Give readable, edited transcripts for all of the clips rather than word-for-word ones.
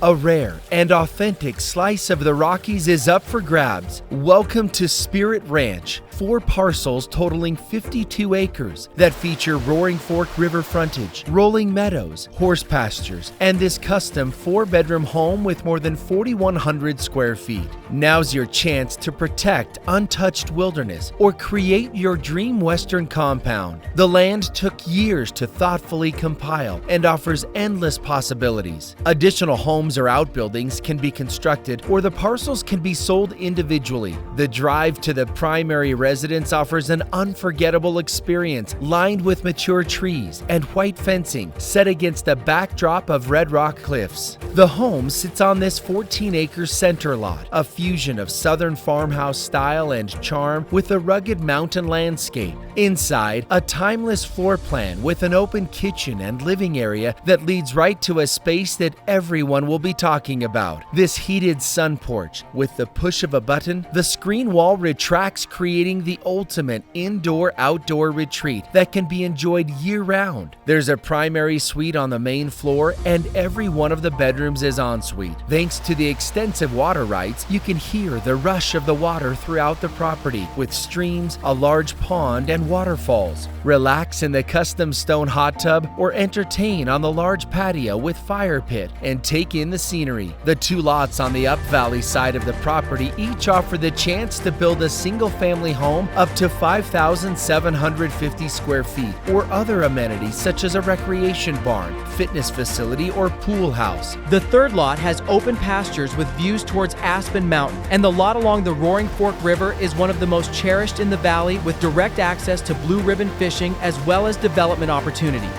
A rare and authentic slice of the Rockies is up for grabs. Welcome to Spirit Ranch, 4 parcels totaling 52 acres that feature Roaring Fork River frontage, rolling meadows, horse pastures, and this custom 4-bedroom home with more than 4,100 square feet. Now's your chance to protect untouched wilderness or create your dream western compound. The land took years to thoughtfully compile and offers endless possibilities. Additional homes or outbuildings can be constructed, or the parcels can be sold individually. The drive to the primary residence offers an unforgettable experience lined with mature trees and white fencing set against a backdrop of red rock cliffs. The home sits on this 14-acre center lot, a fusion of southern farmhouse style and charm with a rugged mountain landscape. Inside, a timeless floor plan with an open kitchen and living area that leads right to a space that everyone will be talking about. This heated sun porch, with the push of a button, the screen wall retracts, creating the ultimate indoor-outdoor retreat that can be enjoyed year-round. There's a primary suite on the main floor, and every one of the bedrooms is ensuite. Thanks to the extensive water rights, you can hear the rush of the water throughout the property, with streams, a large pond, and waterfalls. Relax in the custom stone hot tub or entertain on the large patio with fire pit and take in the scenery. The 2 lots on the Up Valley side of the property each offer the chance to build a single-family home up to 5,750 square feet or other amenities such as a recreation barn, fitness facility, or pool house. The 3rd lot has open pastures with views towards Aspen Mountain, and the lot along the Roaring Fork River is one of the most cherished in the valley, with direct access to blue ribbon fishing as well as development opportunities.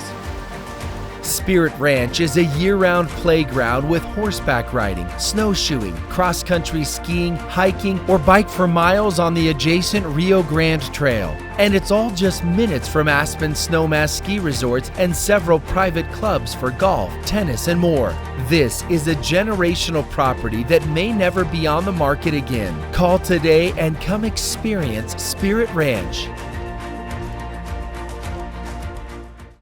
Spirit Ranch is a year-round playground with horseback riding, snowshoeing, cross-country skiing, hiking, or bike for miles on the adjacent Rio Grande Trail. And it's all just minutes from Aspen Snowmass ski resorts and several private clubs for golf, tennis, and more. This is a generational property that may never be on the market again. Call today and come experience Spirit Ranch.